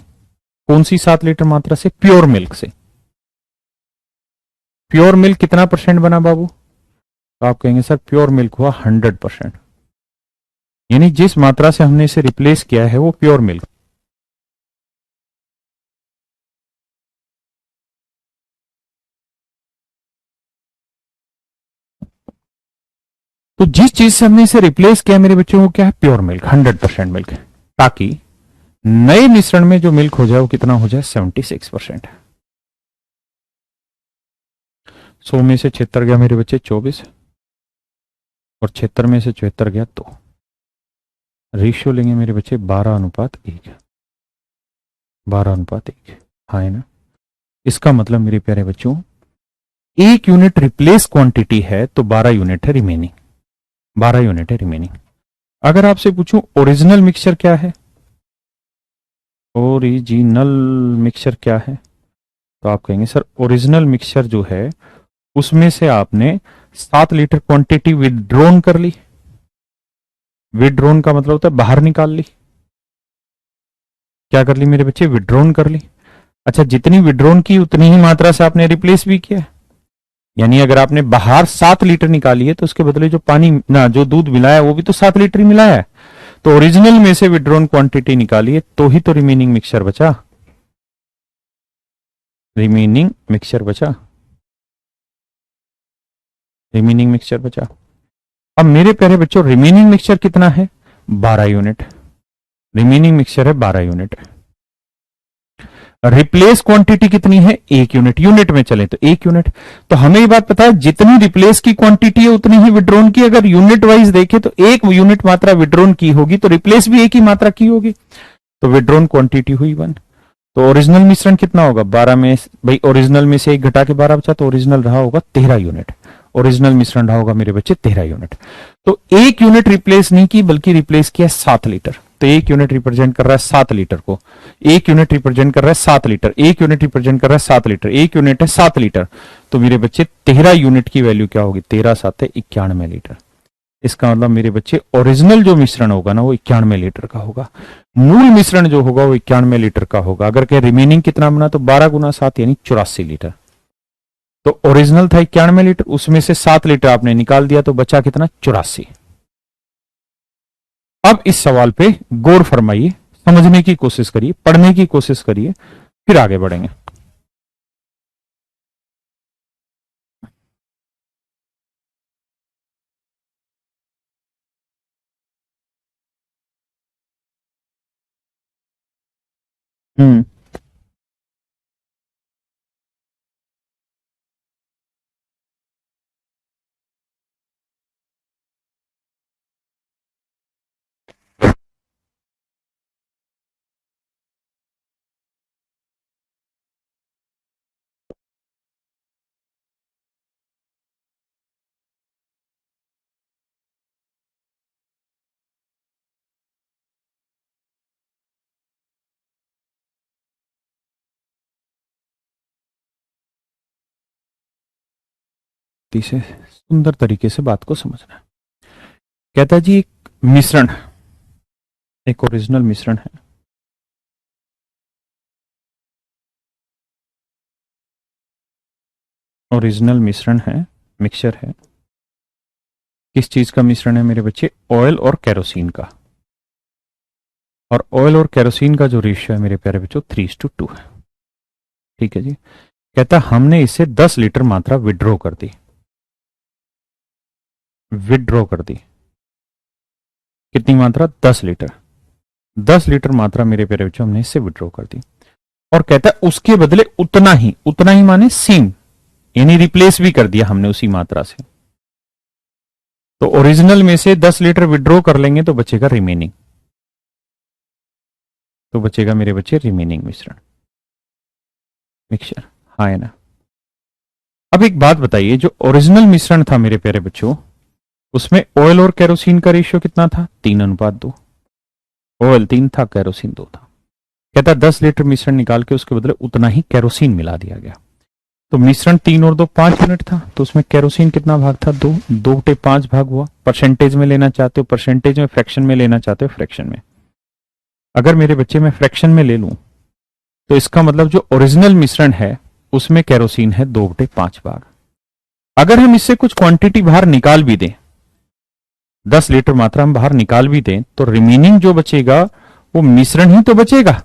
[SPEAKER 1] कौन सी 7 लीटर मात्रा से, प्योर मिल्क से। प्योर मिल्क कितना परसेंट बना बाबू, तो आप कहेंगे सर प्योर मिल्क हुआ 100%। यानी जिस मात्रा से हमने इसे रिप्लेस किया है वो प्योर मिल्क। तो जिस चीज से हमने इसे रिप्लेस किया मेरे बच्चों को क्या है, प्योर मिल्क, 100% मिल्क है, ताकि नए मिश्रण में जो मिल्क हो जाए वो कितना हो जाए, 76%। 100 में से 76 गया मेरे बच्चे 24, और 76 में से 74 गया 2। रेशियो लेंगे मेरे बच्चे 12:1। 12:1, हाँ है ना। इसका मतलब मेरे प्यारे बच्चों 1 यूनिट रिप्लेस क्वांटिटी है तो 12 यूनिट है रिमेनिंग। 12 यूनिट है रिमेनिंग। अगर आपसे पूछूं ओरिजिनल मिक्सचर क्या है, ओरिजिनल मिक्सचर क्या है, तो आप कहेंगे सर ओरिजिनल मिक्सचर जो है उसमें से आपने 7 लीटर क्वांटिटी विदड्रॉन कर ली। विदड्रॉन का मतलब होता है बाहर निकाल ली। क्या कर ली मेरे बच्चे, विदड्रॉन कर ली। अच्छा, जितनी विदड्रॉन की उतनी ही मात्रा से आपने रिप्लेस भी किया। यानी अगर आपने बाहर 7 लीटर निकाली है तो उसके बदले जो पानी ना जो दूध मिलाया वो भी तो 7 लीटर ही मिलाया है। तो ओरिजिनल में से विड्रॉन क्वांटिटी निकाली है तो ही तो रिमेनिंग मिक्सचर बचा। रिमेनिंग मिक्सचर बचा। रिमेनिंग मिक्सचर बचा। अब मेरे प्यारे बच्चों रिमेनिंग मिक्सचर कितना है, 12 यूनिट। रिमेनिंग मिक्सचर है 12 यूनिट। रिप्लेस क्वांटिटी कितनी है, 1 यूनिट। यूनिट में चले तो 1 यूनिट। तो हमें ये बात पता है जितनी रिप्लेस की क्वांटिटी है उतनी ही विड्रॉन की। अगर यूनिट वाइज देखे तो 1 यूनिट मात्रा विड्रॉन की होगी तो रिप्लेस भी एक ही मात्रा की होगी। तो विड्रॉन क्वांटिटी हुई 1। तो ओरिजिनल मिश्रण कितना होगा, 12 में भाई ओरिजिनल में से 1 घटा के 12 बचा, तो ओरिजिनल रहा होगा 13 यूनिट। ओरिजिनल मिश्रण रहा होगा मेरे बच्चे 13 यूनिट। तो 1 यूनिट रिप्लेस नहीं की बल्कि रिप्लेस किया 7 लीटर। तो 1 यूनिट रिप्रेजेंट कर रहा है 7 लीटर को। 1 यूनिट रिप्रेजेंट कर रहा है 7 लीटर। 1 यूनिट रिप्रेजेंट कर रहा है 7 लीटर। 1 यूनिट है 7 लीटर। तो मेरे बच्चे 13 यूनिट की वैल्यू क्या होगी, 13×7 है 91 लीटर। इसका मतलब मेरे बच्चे ओरिजिनल जो मिश्रण होगा ना वो 91 लीटर का होगा। मूल मिश्रण जो होगा वो 91 लीटर का होगा। अगर कहे रिमेनिंग कितना बना तो 12×7 यानी 84 लीटर। तो ओरिजिनल था 91 लीटर, उसमें से 7 लीटर आपने निकाल दिया तो बचा कितना, 84। अब इस सवाल पे गौर फरमाइए, समझने की कोशिश करिए, पढ़ने की कोशिश करिए, फिर आगे बढ़ेंगे। हम्म। युक्ति से सुंदर तरीके से बात को समझना है। कहता है जी एक मिश्रण, एक ओरिजिनल मिश्रण है, ओरिजिनल मिश्रण है, मिक्सचर है। किस चीज का मिश्रण है मेरे बच्चे? ऑयल और केरोसिन का। और ऑयल और केरोसिन का जो रेशियो है मेरे प्यारे बच्चों 3:2 है। ठीक है जी। कहता हमने इसे 10 लीटर मात्रा विड्रॉ कर दी, विड्रॉ कर दी। कितनी मात्रा? 10 लीटर। 10 लीटर मात्रा मेरे प्यारे बच्चों हमने इससे विड्रॉ कर दी। और कहता है उसके बदले उतना ही माने सेम, यानी रिप्लेस भी कर दिया हमने उसी मात्रा से। तो ओरिजिनल में से 10 लीटर विड्रॉ कर लेंगे तो बचेगा रिमेनिंग, तो बचेगा मेरे बच्चे रिमेनिंग मिश्रण, मिक्सचर। हाँ है ना। अब एक बात बताइए, जो ओरिजिनल मिश्रण था मेरे प्यारे बच्चों, उसमें ऑयल और केरोसिन का रेशियो कितना था? 3:2। ऑयल 3 था, केरोसिन 2 था। कहता 10 लीटर मिश्रण निकाल के उसके बदले उतना ही केरोसिन मिला दिया गया। तो मिश्रण 3 और 2 5 यूनिट था, तो उसमें केरोसिन कितना भाग था? 2। 2/5 भाग हुआ। परसेंटेज में लेना चाहते हो परसेंटेज में, फ्रैक्शन में लेना चाहते हो फ्रैक्शन में। अगर मेरे बच्चे में फ्रैक्शन में ले लूं तो इसका मतलब जो ओरिजिनल मिश्रण है उसमें केरोसिन है 2/5 भाग। अगर हम इससे कुछ क्वांटिटी बाहर निकाल भी दें, 10 लीटर मात्रा हम बाहर निकाल भी दें, तो रिमेनिंग जो बचेगा वो मिश्रण ही तो बचेगा।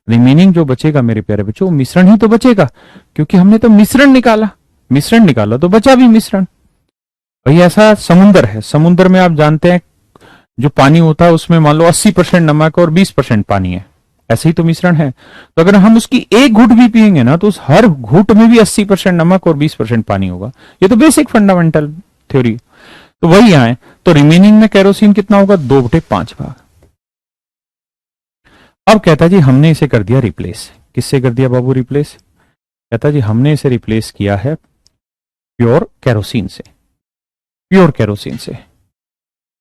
[SPEAKER 1] रिमेनिंग जो बचेगा मेरे प्यारे बच्चों वो मिश्रण ही तो बचेगा, क्योंकि हमने तो मिश्रण निकाला तो बचा भी मिश्रण। भाई ऐसा समुद्र है, समुद्र में आप जानते हैं जो पानी होता है उसमें मान लो 80% नमक और 20% पानी है, ऐसे ही तो मिश्रण है। तो अगर हम उसकी एक घूंट भी पिएंगे ना तो उस हर घूंट में भी 80% नमक और 20% पानी होगा। ये तो बेसिक फंडामेंटल थ्योरी। तो वही आए, तो रिमेनिंग में केरोसिन कितना होगा? 2/5 भाग। अब कहता जी हमने इसे कर दिया रिप्लेस। किससे कर दिया बाबू रिप्लेस? कहता जी हमने इसे रिप्लेस किया है प्योर केरोसिन से, प्योर केरोसिन से।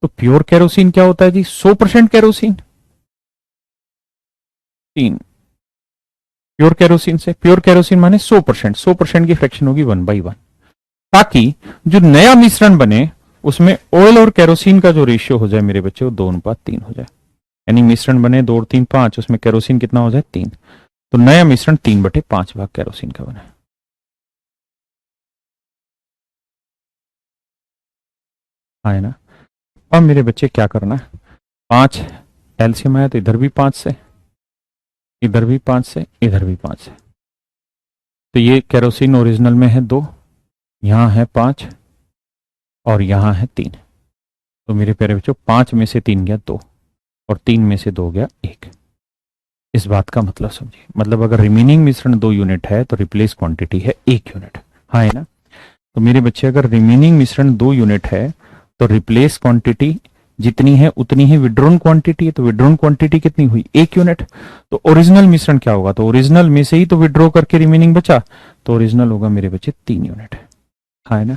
[SPEAKER 1] तो प्योर केरोसिन क्या होता है जी? 100% केरोसिन। 3 प्योर केरोसिन से, प्योर केरोसिन माने 100%, 100% की फ्रैक्शन होगी 1/1, ताकि जो नया मिश्रण बने उसमें ऑयल और केरोसिन का जो रेशियो हो जाए मेरे बच्चे वो 2:3 हो जाए। यानी मिश्रण बने 2 और 3 5, उसमें केरोसिन कितना हो जाए? 3। तो नया मिश्रण 3/5 भाग केरोसिन का बना। हाँ है ना। अब मेरे बच्चे क्या करना है? 5 एलसीएम आया तो इधर भी 5 से, इधर भी 5 से, इधर भी 5 से। तो ये केरोसिन ओरिजिनल में है 2, यहां है 5 और यहां है 3। तो मेरे प्यारे बच्चों 5 में से 3 गया 2 और 3 में से 2 गया 1। इस बात का मतलब समझिए, मतलब अगर रिमेनिंग मिश्रण 2 यूनिट है तो रिप्लेस क्वांटिटी है 1 यूनिट। हाँ है ना। तो मेरे बच्चे अगर रिमेनिंग मिश्रण 2 यूनिट है तो रिप्लेस क्वांटिटी जितनी है उतनी ही विड्रॉन क्वांटिटी है। तो विड्रॉन क्वांटिटी कितनी हुई? 1 यूनिट। तो ओरिजिनल मिश्रण क्या होगा? तो ओरिजिनल में से ही तो विड्रॉ करके रिमेनिंग बचा, तो ओरिजिनल होगा मेरे बच्चे 3 यूनिट। हाँ है ना।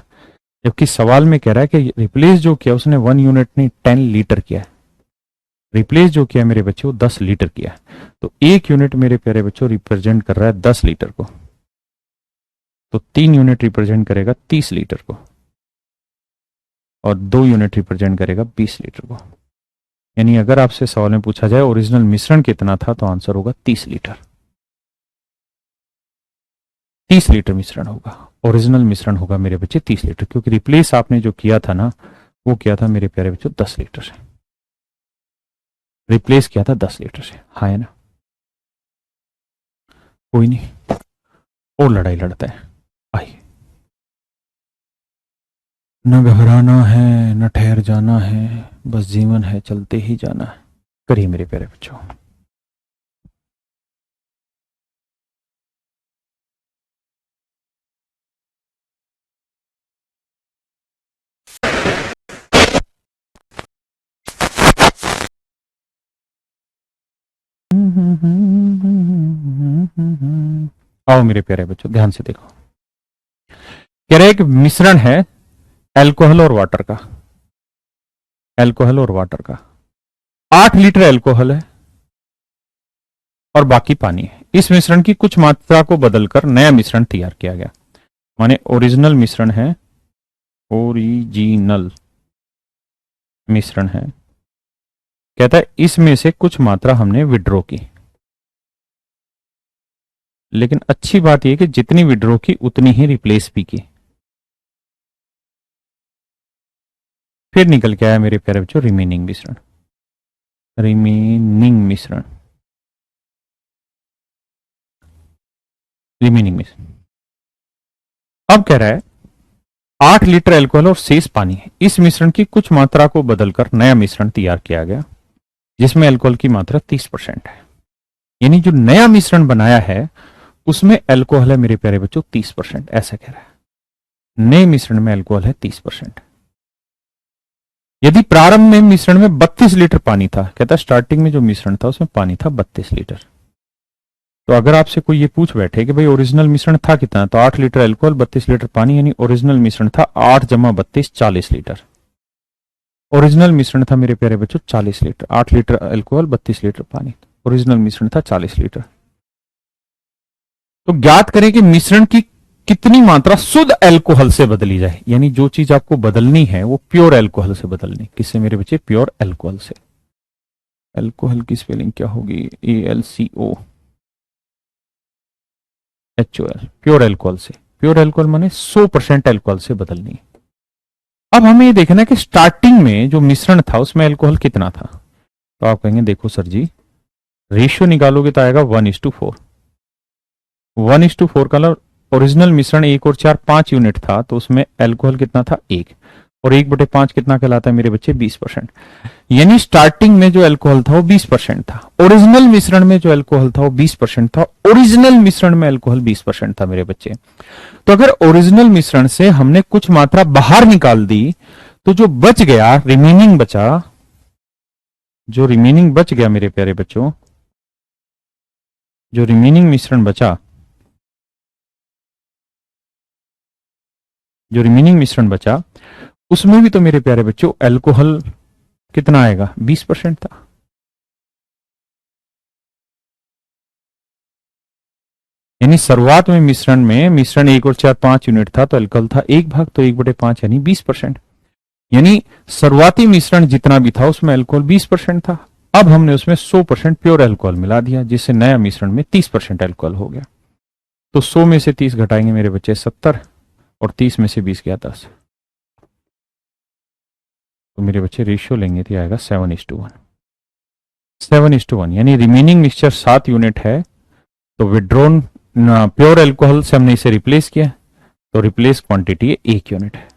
[SPEAKER 1] जबकि सवाल में कह रहा है कि रिप्लेस जो किया उसने 1 यूनिट नहीं 10 लीटर किया है। रिप्लेस जो किया मेरे बच्चे वो 10 लीटर किया। तो 1 यूनिट मेरे प्यारे बच्चों रिप्रेजेंट कर रहा है 10 लीटर को, तो 3 यूनिट रिप्रेजेंट करेगा 30 लीटर को और 2 यूनिट रिप्रेजेंट करेगा 20 लीटर को। यानी अगर आपसे सवाल में पूछा जाए ओरिजिनल मिश्रण कितना था तो आंसर होगा 30 लीटर। 30 लीटर मिश्रण होगा, ओरिजिनल मिश्रण होगा मेरे बच्चे 30 लीटर, क्योंकि रिप्लेस आपने जो किया था ना वो किया था मेरे प्यारे बच्चों 10 लीटर से, रिप्लेस किया था 10 लीटर से। हाँ है ना। कोई नहीं, और लड़ाई लड़ता है। आइए, न घबराना है न ठहर जाना है, बस जीवन है चलते ही जाना है। करिए मेरे प्यारे बच्चों। आओ मेरे प्यारे बच्चों ध्यान से देखो। कह रहे एक मिश्रण है अल्कोहल और वाटर का, अल्कोहल और वाटर का। 8 लीटर अल्कोहल है और बाकी पानी है। इस मिश्रण की कुछ मात्रा को बदलकर नया मिश्रण तैयार किया गया। माने ओरिजिनल मिश्रण है ओरिजिनल मिश्रण है, कहता है इसमें से कुछ मात्रा हमने विड्रॉ की, लेकिन अच्छी बात यह कि जितनी विड्रॉ की उतनी ही रिप्लेस भी की। फिर निकल के आया मेरे प्यारे बच्चों रिमेनिंग मिश्रण। रिमेनिंग मिश्रण, रिमेनिंग मिश्रण अब कह रहा है 8 लीटर अल्कोहल और शेष पानी है, इस मिश्रण की कुछ मात्रा को बदलकर नया मिश्रण तैयार किया गया जिसमें अल्कोहल की मात्रा 30% है। यानी जो नया मिश्रण बनाया है उसमें अल्कोहल है मेरे प्यारे बच्चों 30%, ऐसा कह रहा है। नए मिश्रण में अल्कोहल है 30%। यदि प्रारंभ में मिश्रण में 32 लीटर पानी था, कहता स्टार्टिंग में जो मिश्रण था उसमें पानी था 32 लीटर, तो अगर आपसे कोई ये पूछ बैठे कि भाई ओरिजिनल मिश्रण था कितना, तो 8 लीटर अल्कोहल 32 लीटर पानी, यानी ओरिजिनल मिश्रण था 8 जमा 32 40 लीटर। ओरिजिनल मिश्रण था मेरे प्यारे बच्चों 40 लीटर, 8 लीटर अल्कोहल 32 लीटर पानी, ओरिजिनल मिश्रण था 40 लीटर। तो ज्ञात करें कि मिश्रण की कितनी मात्रा शुद्ध अल्कोहल से बदली जाए, यानी जो चीज आपको बदलनी है वो प्योर अल्कोहल से बदलनी। किससे मेरे बच्चे? प्योर अल्कोहल से। अल्कोहल की स्पेलिंग क्या होगी? ALCOHOL, प्योर अल्कोहल से। प्योर अल्कोहल माने 100% अल्कोहल से बदलनी। अब हमें ये देखना है कि स्टार्टिंग में जो मिश्रण था उसमें अल्कोहल कितना था। तो आप कहेंगे देखो सर जी, रेशियो निकालोगे तो आएगा 1:4। 1:4 का ओरिजिनल मिश्रण 1 और 4 5 यूनिट था, तो उसमें अल्कोहल कितना था? 1, और 1/5 कितना कहलाता है मेरे बच्चे? 20%। यानी स्टार्टिंग में जो अल्कोहल था वो 20% था, ओरिजिनल मिश्रण में जो अल्कोहल था वो 20% था, ओरिजिनल मिश्रण में अल्कोहल 20% था मेरे बच्चे। तो अगर ओरिजिनल मिश्रण से हमने कुछ मात्रा बाहर निकाल दी तो जो बच गया, रिमेनिंग बचा, जो रिमेनिंग बच गया मेरे प्यारे बच्चों, जो रिमेनिंग मिश्रण बचा, जो रिमेनिंग मिश्रण बचा उसमें भी तो मेरे प्यारे बच्चों अल्कोहल कितना आएगा? 20% था। यानी शुरुआत में मिश्रण 1 और 4 5 यूनिट था, तो अल्कोहल था 1 भाग, तो 1/5 यानी 20%। यानी शुरुआती मिश्रण जितना भी था उसमें अल्कोहल 20% था। अब हमने उसमें 100% प्योर अल्कोहल मिला दिया, जिससे नया मिश्रण में 30% अल्कोहल हो गया। तो 100 में से 30 घटाएंगे मेरे बच्चे 70, और 30 में से 20 गया 10, तो मेरे बच्चे रेशियो लेंगे तो आएगा 7:1। 7:1 यानी रिमेनिंग मिक्सचर 7 यूनिट है, तो विड्रॉन प्योर अल्कोहल से हमने इसे रिप्लेस किया, तो रिप्लेस क्वांटिटी 1 यूनिट है।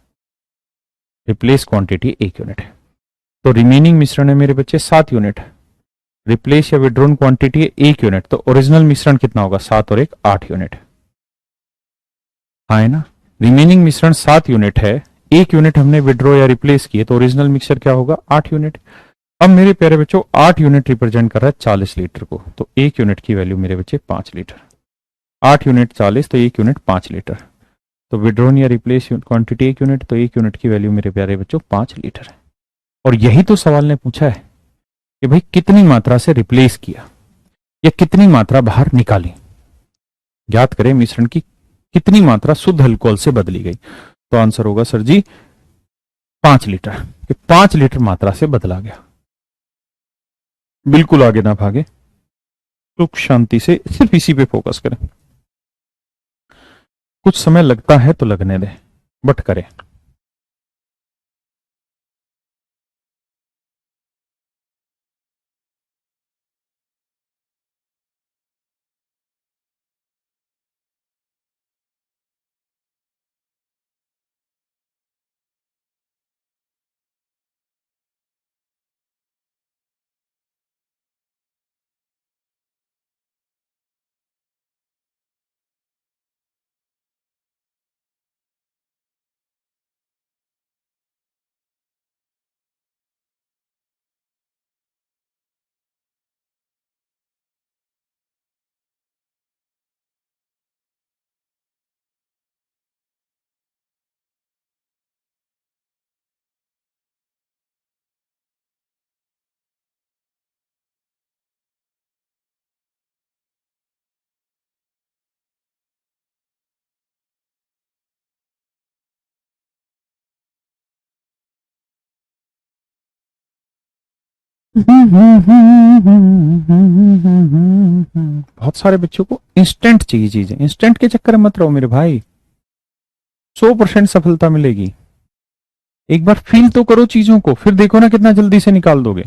[SPEAKER 1] रिप्लेस क्वांटिटी 1 यूनिट है। तो रिमेनिंग मिश्रण है मेरे बच्चे 7 यूनिट, रिप्लेस या विड्रॉन क्वांटिटी है 1 यूनिट, तो ओरिजिनल मिश्रण कितना होगा? 7 और 1 8 यूनिट। हाँ है ना? रिमेनिंग मिश्रण 7 यूनिट है, 1 यूनिट हमने विड्रॉ या रिप्लेस किए, तो ओरिजिनल मिक्सचर क्या होगा? 8 यूनिट। अब मेरे प्यारे बच्चों 8 यूनिट रिप्रेजेंट कर रहा है 40 लीटर को, तो 1 यूनिट की वैल्यू मेरे बच्चे 5 लीटर। 8 यूनिट 40, तो 1 यूनिट 5 लीटर। तो विड्रॉन या रिप्लेस क्वांटिटी 1 यूनिट, तो 1 यूनिट की वैल्यू मेरे प्यारे बच्चों 5 लीटर है। और यही तो सवाल ने पूछा है कि भाई कितनी मात्रा से रिप्लेस किया या कितनी मात्रा बाहर निकाली। ज्ञात करें मिश्रण की कितनी मात्रा शुद्ध अल्कोहल से बदली गई। तो आंसर होगा सर जी 5 लीटर, कि 5 लीटर मात्रा से बदला गया। बिल्कुल आगे ना भागे, सुख शांति से सिर्फ इसी पे फोकस करें। कुछ समय लगता है तो लगने दें, बट करें। बहुत सारे बच्चों को इंस्टेंट चाहिए चीजें, इंस्टेंट के चक्कर में मत रहो मेरे भाई, 100% सफलता मिलेगी। एक बार फील तो करो चीजों को, फिर देखो ना कितना जल्दी से निकाल दोगे।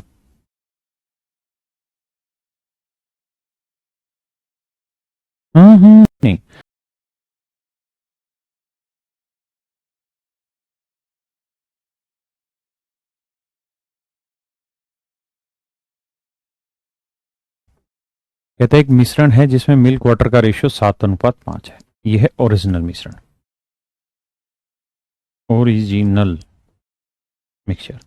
[SPEAKER 1] नहीं, कहते हैं एक मिश्रण है जिसमें मिल्क वाटर का रेशियो 7:5 है, यह है ओरिजिनल मिश्रण, ओरिजिनल मिक्सचर।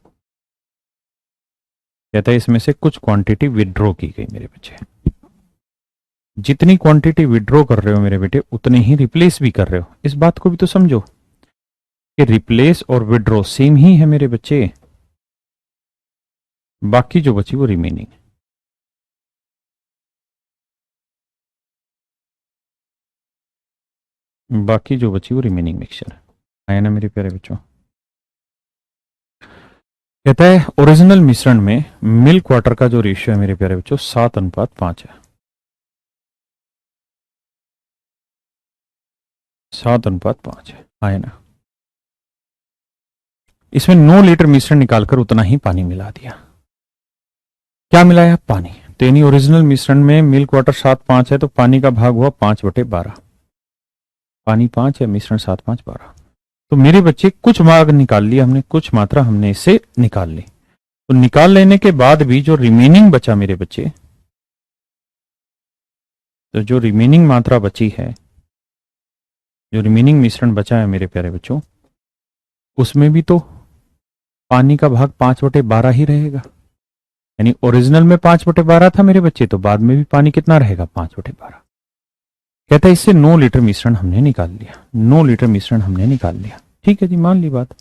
[SPEAKER 1] कहता है इसमें से कुछ क्वांटिटी विड्रॉ की गई मेरे बच्चे, जितनी क्वांटिटी विड्रॉ कर रहे हो मेरे बेटे उतने ही रिप्लेस भी कर रहे हो। इस बात को भी तो समझो कि रिप्लेस और विड्रॉ सेम ही है मेरे बच्चे, बाकी जो बची वो रिमेनिंग है। बाकी जो बची वो रिमेनिंग मिक्सचर है ना मेरे प्यारे बच्चों। कहता है ओरिजिनल मिश्रण में मिल्क वाटर का जो रेशियो है मेरे प्यारे बच्चों 7:5 है, 7:5 है ना। इसमें 9 लीटर मिश्रण निकालकर उतना ही पानी मिला दिया। क्या मिलाया? पानी। तो यानी ओरिजिनल मिश्रण में मिल्क वाटर 7:5 है तो पानी का भाग हुआ 5/12। पानी 5 है, मिश्रण 7:5 12। तो मेरे बच्चे कुछ भाग निकाल लिया हमने, कुछ मात्रा हमने इससे निकाल ली। तो निकाल लेने के बाद भी जो रिमेनिंग बचा मेरे बच्चे, तो जो रिमेनिंग मात्रा बची है, जो रिमेनिंग मिश्रण बचा है मेरे प्यारे बच्चों, उसमें भी तो पानी का भाग 5/12 ही रहेगा। यानी ओरिजिनल में 5/12 था मेरे बच्चे, तो बाद में भी पानी कितना रहेगा? 5/12। कहता है इससे 9 लीटर मिश्रण हमने निकाल लिया, 9 लीटर मिश्रण हमने निकाल लिया। ठीक है जी, मान ली बात।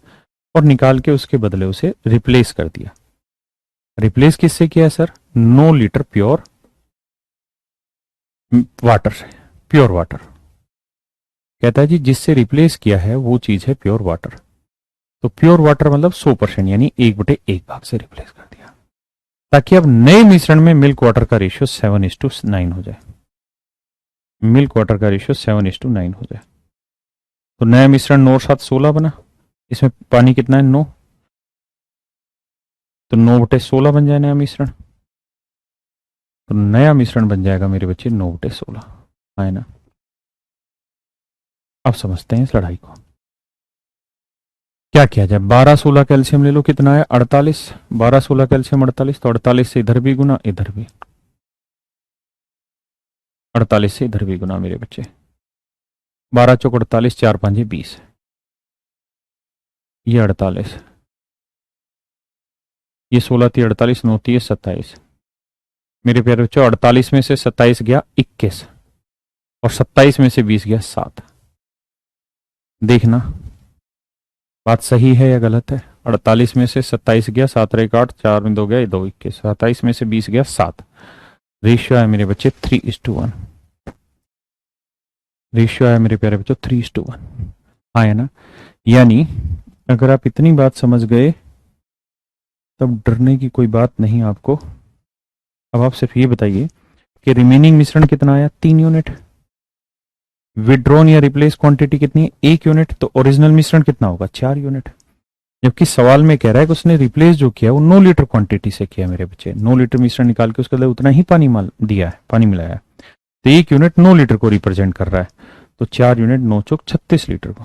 [SPEAKER 1] और निकाल के उसके बदले उसे रिप्लेस कर दिया। रिप्लेस किससे किया है सर? 9 लीटर प्योर वाटर से, प्योर वाटर। कहता है जी जिससे रिप्लेस किया है वो चीज है प्योर वाटर। तो प्योर वाटर मतलब 100%, यानी 1/1 भाग से रिप्लेस कर दिया, ताकि अब नए मिश्रण में मिल्क वाटर का रेशियो 7:9 हो जाए। मिल्क वाटर का रेशियो 7:9 हो जाए। तो नया मिश्रण 9 और 7 16 बना। इसमें पानी कितना है? 9। तो 9/16 बन जाए नया मिश्रण। तो नया मिश्रण बन जाएगा मेरे बच्चे 9/16, है ना। अब समझते हैं इस लड़ाई को। क्या किया जाए? 12-16 कैल्शियम ले लो, कितना है? 48। 12-16 कैल्शियम 48, तो 48 से इधर भी गुना, इधर भी 48 से इधर भी गुना मेरे बच्चे। 12×4 48, 4×5 20, ये 48, ये 16×3 48, 9×3 27। मेरे प्यारे बच्चों 48 में से 27 गया 21, और 27 में से 20 गया 7। देखना बात सही है या गलत है? 48 में से 27 गया, 7 रहे 8, 4 में 2 गया, 2 21, 27 में से 20 गया 7। रेशियो है मेरे बच्चे 3:1। रेशियो है मेरे प्यारे बच्चों 3:1, हाँ है ना। यानी अगर आप इतनी बात समझ गए तब डरने की कोई बात नहीं आपको। अब आप सिर्फ ये बताइए कि रिमेनिंग मिश्रण कितना आया? 3 यूनिट। विड्रॉन या रिप्लेस क्वांटिटी कितनी है? 1 यूनिट। तो ओरिजिनल मिश्रण कितना होगा? 4 यूनिट। जबकि सवाल में कह रहा है कि उसने रिप्लेस जो किया वो 9 लीटर क्वांटिटी से किया मेरे बच्चे। 9 लीटर मिश्रण निकाल के उसके अंदर उतना ही पानी दिया है, पानी मिलाया है। तो 1 यूनिट 9 लीटर को रिप्रेजेंट कर रहा है। तो 4 यूनिट 9 चौक 36 लीटर को,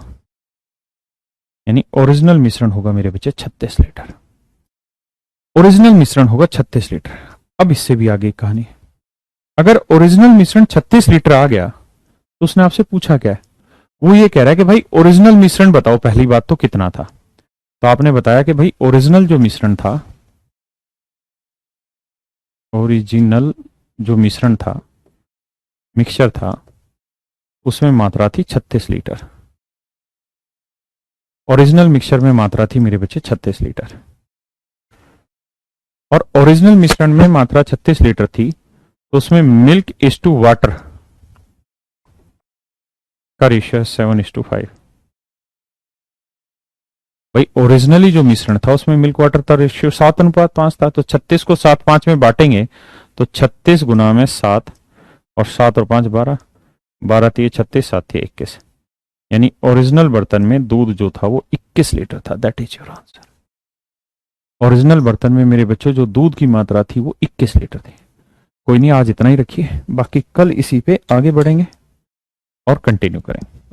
[SPEAKER 1] यानी ओरिजिनल मिश्रण होगा मेरे बच्चे 36 लीटर। ओरिजिनल मिश्रण होगा 36 लीटर। अब इससे भी आगे कहानी। अगर ओरिजिनल मिश्रण 36 लीटर आ गया तो उसने आपसे पूछा क्या है? वो ये कह रहा है कि भाई ओरिजिनल मिश्रण बताओ, पहली बात तो कितना था। तो आपने बताया कि भाई ओरिजिनल जो मिश्रण था, ओरिजिनल जो मिश्रण था, मिक्सचर था, उसमें मात्रा थी 36 लीटर। ओरिजिनल मिक्सचर में मात्रा थी मेरे बच्चे 36 लीटर। और ओरिजिनल मिश्रण में मात्रा 36 लीटर थी, तो उसमें मिल्क इज टू वाटर का रेशियो है 7:5। भाई ओरिजिनली जो मिश्रण था उसमें मिल्क वाटर का रेशियो 7:5 था, तो 36 को 7:5 में बांटेंगे तो 36 गुना में 7, और 7 और 5 12, 12 थी 36, 7 थी 21, यानी ओरिजिनल बर्तन में दूध जो था वो 21 लीटर था। That is your answer. Original बर्तन में मेरे बच्चों जो दूध की मात्रा थी वो 21 लीटर थी। कोई नहीं, आज इतना ही रखिए, बाकी कल इसी पे आगे बढ़ेंगे और कंटिन्यू करेंगे।